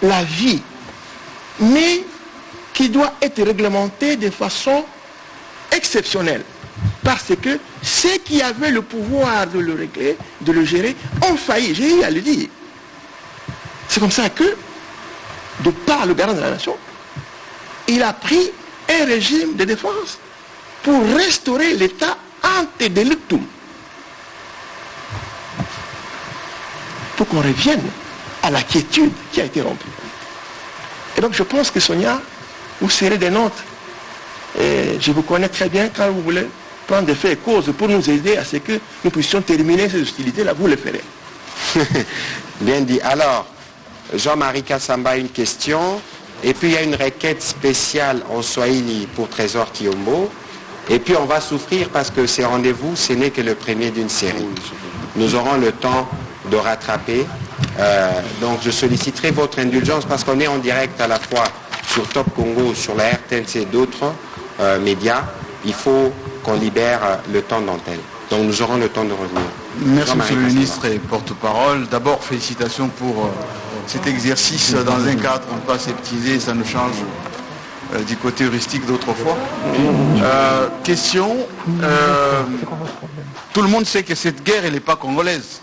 la vie, mais qui doit être réglementée de façon exceptionnelle. Parce que ceux qui avaient le pouvoir de le régler, de le gérer, ont failli. J'ai eu à le dire. C'est comme ça que, de par le garant de la nation, il a pris un régime de défense pour restaurer l'état ante delictum. Pour qu'on revienne à la quiétude qui a été rompue. Et donc je pense que Sonia, vous serez des nôtres. Et je vous connais très bien. Quand vous voulez prendre des faits et causes pour nous aider à ce que nous puissions terminer ces hostilités-là, vous le ferez. Bien dit. Alors, Jean-Marie Kassamba, une question. Et puis il y a une requête spéciale en Swahili pour Trésor Kiombo. Et puis on va souffrir parce que ces rendez-vous, ce n'est que le premier d'une série. Nous aurons le temps de rattraper. Donc je solliciterai votre indulgence parce qu'on est en direct à la fois sur Top Congo, sur la RTLC et d'autres médias. Il faut qu'on libère le temps d'antenne. Donc nous aurons le temps de revenir. Merci Monsieur le ministre et porte-parole. D'abord, félicitations pour cet exercice dans un cadre un peu aseptisé. Ça nous change du côté heuristique d'autrefois. Question, tout le monde sait que cette guerre, elle n'est pas congolaise.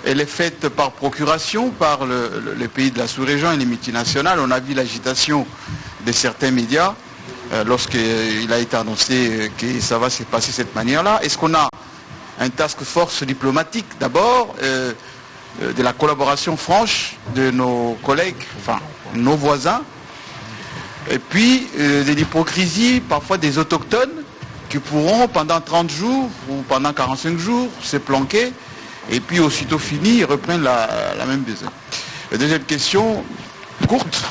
Elle est faite par procuration, par les pays de la sous-région et les multinationales. On a vu l'agitation de certains médias lorsqu'il a été annoncé que ça va se passer de cette manière-là. Est-ce qu'on a un task force diplomatique d'abord, de la collaboration franche de nos collègues, enfin nos voisins, et puis de l'hypocrisie parfois des autochtones qui pourront pendant 30 jours ou pendant 45 jours se planquer et puis aussitôt fini, ils reprennent la même besogne. La deuxième question, courte,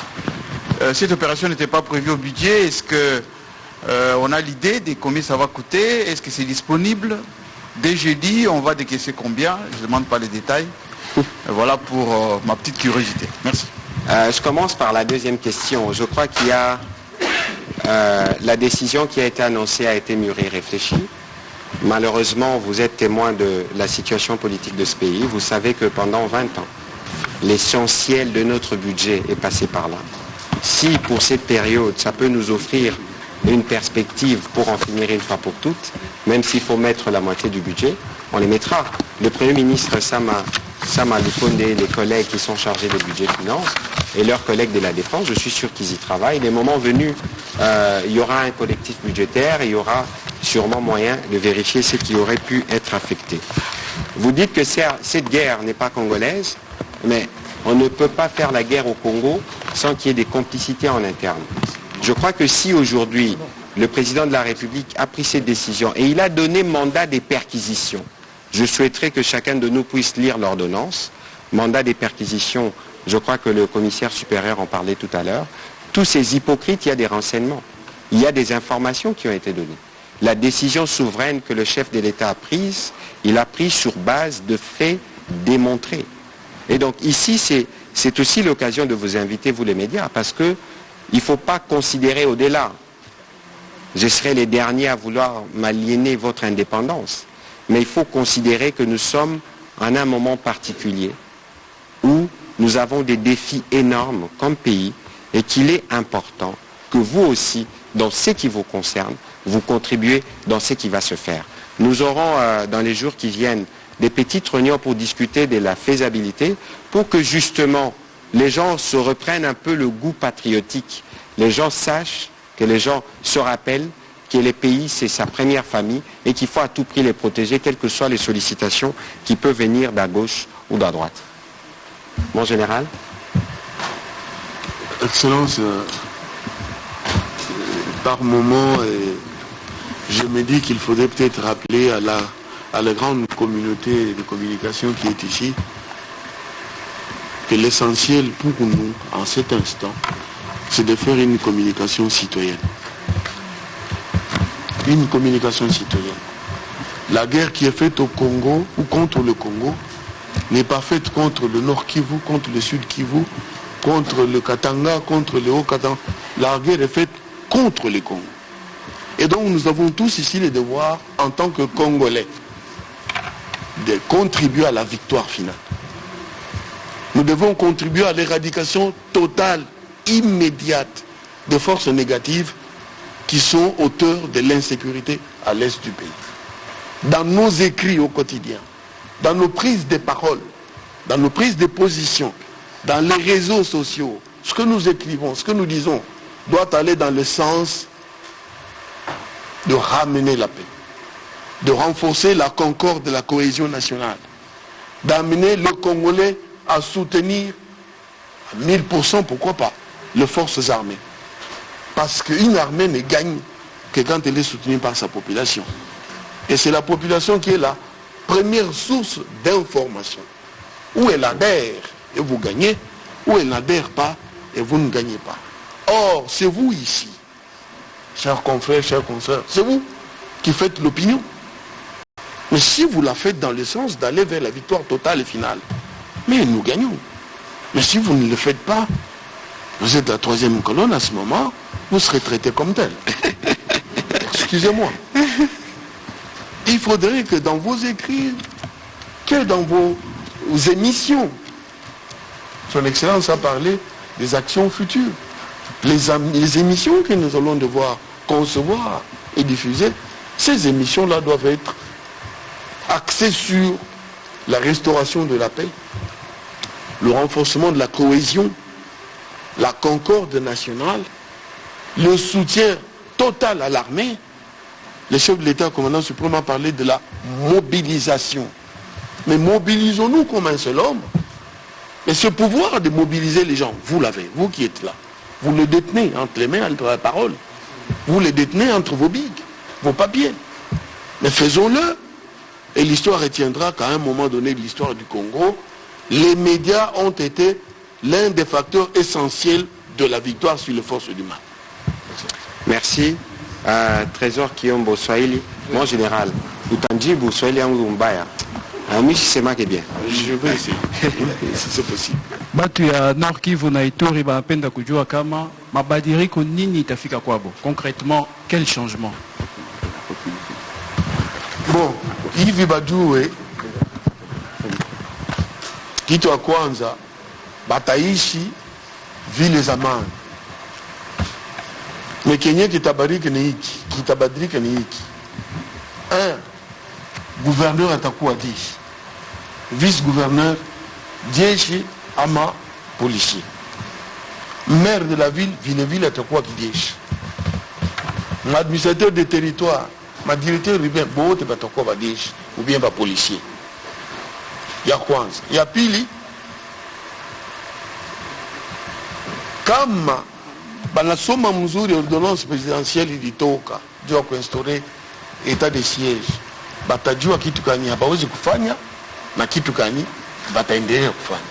cette opération n'était pas prévue au budget, est-ce qu'on a l'idée de combien ça va coûter, est-ce que c'est disponible? Dès jeudi, on va décaisser combien? Je ne demande pas les détails. Voilà pour ma petite curiosité. Merci. Je commence par la deuxième question. Je crois qu'il y a la décision qui a été annoncée a été mûrie et réfléchie. Malheureusement, vous êtes témoin de la situation politique de ce pays. Vous savez que pendant 20 ans, l'essentiel de notre budget est passé par là. Si pour cette période, ça peut nous offrir une perspective pour en finir une fois pour toutes, même s'il faut mettre la moitié du budget, on les mettra. Le Premier ministre Sama Lukonde, les collègues qui sont chargés des budgets finances, et leurs collègues de la Défense. Je suis sûr qu'ils y travaillent. Les moments venus, il y aura un collectif budgétaire et il y aura sûrement moyen de vérifier ce qui aurait pu être affecté. Vous dites que cette guerre n'est pas congolaise, mais on ne peut pas faire la guerre au Congo sans qu'il y ait des complicités en interne. Je crois que si aujourd'hui, le président de la République a pris cette décision et il a donné mandat des perquisitions, je souhaiterais que chacun de nous puisse lire l'ordonnance. Mandat des perquisitions, je crois que le commissaire supérieur en parlait tout à l'heure. Tous ces hypocrites, il y a des renseignements. Il y a des informations qui ont été données. La décision souveraine que le chef de l'État a prise, il a pris sur base de faits démontrés. Et donc ici, c'est aussi l'occasion de vous inviter, vous les médias, parce qu'il ne faut pas considérer au-delà. Je serai les derniers à vouloir m'aliéner votre indépendance. Mais il faut considérer que nous sommes en un moment particulier où nous avons des défis énormes comme pays et qu'il est important que vous aussi, dans ce qui vous concerne, vous contribuez dans ce qui va se faire. Nous aurons dans les jours qui viennent des petites réunions pour discuter de la faisabilité pour que justement les gens se reprennent un peu le goût patriotique. Les gens sachent, que les gens se rappellent que les pays, c'est sa première famille et qu'il faut à tout prix les protéger, quelles que soient les sollicitations qui peuvent venir d'à gauche ou d'à droite. Mon général. Excellence, par moment, je me dis qu'il faudrait peut-être rappeler à la grande communauté de communication qui est ici que l'essentiel pour nous, en cet instant, c'est de faire une communication citoyenne. Une communication citoyenne. La guerre qui est faite au Congo ou contre le Congo n'est pas faite contre le Nord Kivu, contre le Sud Kivu, contre le Katanga, contre le Haut-Katanga. La guerre est faite contre le Congo. Et donc nous avons tous ici le devoir, en tant que Congolais, de contribuer à la victoire finale. Nous devons contribuer à l'éradication totale, immédiate, des forces négatives qui sont auteurs de l'insécurité à l'est du pays. Dans nos écrits au quotidien, dans nos prises de parole, dans nos prises de position, dans les réseaux sociaux, ce que nous écrivons, ce que nous disons, doit aller dans le sens de ramener la paix, de renforcer la concorde de la cohésion nationale, d'amener le Congolais à soutenir à 1000%, pourquoi pas, les forces armées. Parce qu'une armée ne gagne que quand elle est soutenue par sa population. Et c'est la population qui est la première source d'information. Où elle adhère et vous gagnez, où elle n'adhère pas et vous ne gagnez pas. Or, c'est vous ici, chers confrères, chers consoeurs, c'est vous qui faites l'opinion. Mais si vous la faites dans le sens d'aller vers la victoire totale et finale, mais nous gagnons. Mais si vous ne le faites pas, vous êtes la troisième colonne à ce moment, vous serez traité comme tel. Excusez-moi. Il faudrait que dans vos écrits, que dans vos émissions, Son Excellence a parlé des actions futures. Les émissions que nous allons devoir concevoir et diffuser, ces émissions-là doivent être axées sur la restauration de la paix, le renforcement de la cohésion, la concorde nationale, le soutien total à l'armée. Le chef de l'État, commandant suprême, a parlé de la mobilisation. Mais mobilisons-nous comme un seul homme. Mais ce pouvoir de mobiliser les gens, vous l'avez, vous qui êtes là. Vous le détenez entre les mains, entre la parole. Vous le détenez entre vos bigues, vos papiers. Mais faisons-le. Et l'histoire retiendra qu'à un moment donné de l'histoire du Congo, les médias ont été l'un des facteurs essentiels de la victoire sur les forces du mal. Merci. Trésor Kiombo Swahili, mon général, utanjibu Swahili yangu mbaya. Mishi sema que bien. Je vais essayer, si c'est possible. Batu ya Nord Kivu na Ituri banapenda kujua kama mabadiliko nini itafika kwabo. Concrètement, quel changement? Bon, hivi bajue kitu ya kwanza bataishi vile zamani. Mais kenye kitabariki ni hiki, kitabadilika ni hiki. Gouverneur atakuwa jeshi, vice gouverneur jeshi ama policier. maire de la ville, Villeville atakuwa kijeshi. Administrateur de territoire, directeur urbain bote batakuwa bajeshi ou bien ba policier. Ya kwanza. Ya pili, kama banasoma mzuri ordonnance présidentielle ilitoka juu ya kuinstaurer état de siège, batajua kitu kani hawezi kufanya na kitu kani bataendelea kufanya.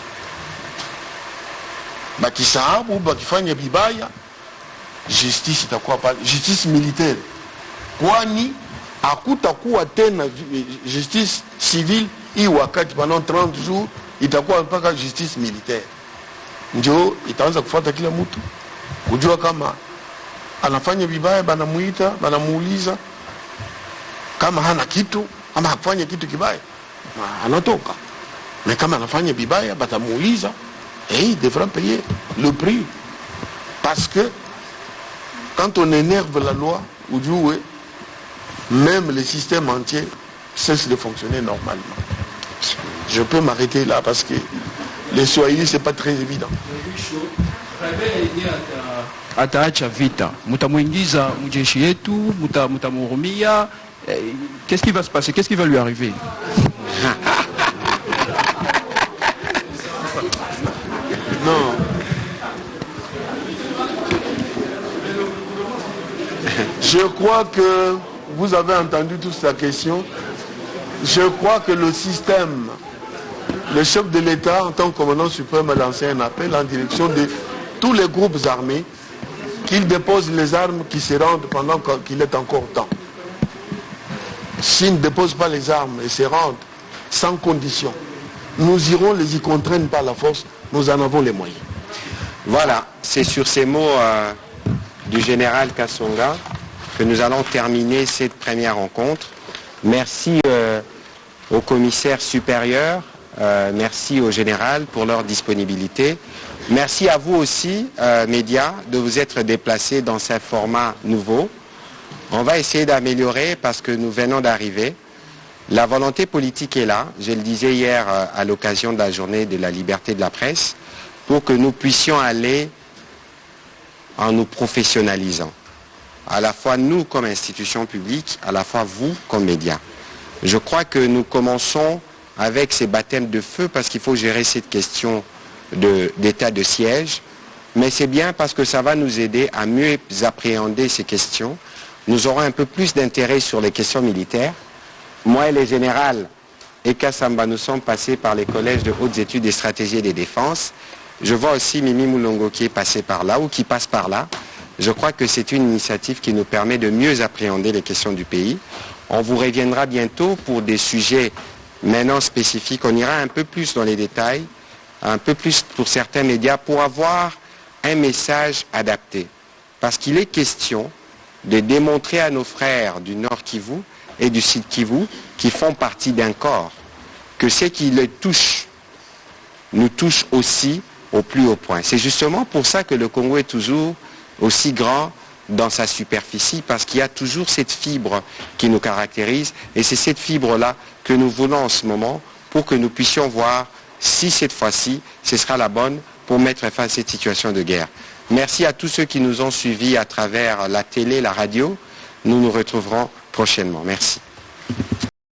Bakisahabu, bakifanya vibaya, justice itakuwa pale, justice militaire. Kwani hakutakuwa tena justice civile hii wakati pendant 30 jours itakuwa mpaka justice militaire. Ndio itaanza kufuata kila mtu kujua kama anafanya vibaya, banamuita, banamuuliza kama hana kitu ama hafanya kitu kibaya anatoka, na kama anafanya vibaya batamuuliza et il devra payer le prix. Parce que quand on énerve la loi, même le système entier cesse de fonctionner normalement. Je peux m'arrêter là parce que les Swahili, c'est pas très évident. Ataacha vita, mutamuingiza mjeshi yetu, mutamurumia. Qu'est-ce qui va se passer? Qu'est-ce qui va lui arriver? Non. Je crois que vous avez entendu toute la question. Je crois que le système, le chef de l'État, en tant que commandant suprême, a lancé un appel en direction de tous les groupes armés qu'ils déposent les armes, qui se rendent pendant qu'il est encore temps. S'ils ne déposent pas les armes et se rendent sans condition, nous irons les y contraindre par la force. Nous en avons les moyens. Voilà, c'est sur ces mots du général Kassonga que nous allons terminer cette première rencontre. Merci au commissaire supérieur, merci au général pour leur disponibilité. Merci à vous aussi, médias, de vous être déplacés dans ce format nouveau. On va essayer d'améliorer parce que nous venons d'arriver. La volonté politique est là, je le disais hier à l'occasion de la journée de la liberté de la presse, pour que nous puissions aller en nous professionnalisant. À la fois nous comme institution publique, à la fois vous comme médias. Je crois que nous commençons avec ces baptêmes de feu parce qu'il faut gérer cette question d'état de siège. Mais c'est bien parce que ça va nous aider à mieux appréhender ces questions. Nous aurons un peu plus d'intérêt sur les questions militaires. Moi et les générales et Kassamba, nous sommes passés par les collèges de hautes études et stratégies des défenses. Je vois aussi Mimi Moulongo qui est passé par là ou qui passe par là. Je crois que c'est une initiative qui nous permet de mieux appréhender les questions du pays. On vous reviendra bientôt pour des sujets maintenant spécifiques. On ira un peu plus dans les détails, un peu plus pour certains médias pour avoir un message adapté. Parce qu'il est question de démontrer à nos frères du Nord Kivu et du Sud Kivu, qui font partie d'un corps, que ce qui les touche, nous touche aussi au plus haut point. C'est justement pour ça que le Congo est toujours aussi grand dans sa superficie, parce qu'il y a toujours cette fibre qui nous caractérise, et c'est cette fibre-là que nous voulons en ce moment, pour que nous puissions voir si cette fois-ci, ce sera la bonne pour mettre fin à cette situation de guerre. Merci à tous ceux qui nous ont suivis à travers la télé, la radio. Nous nous retrouverons prochainement. Merci.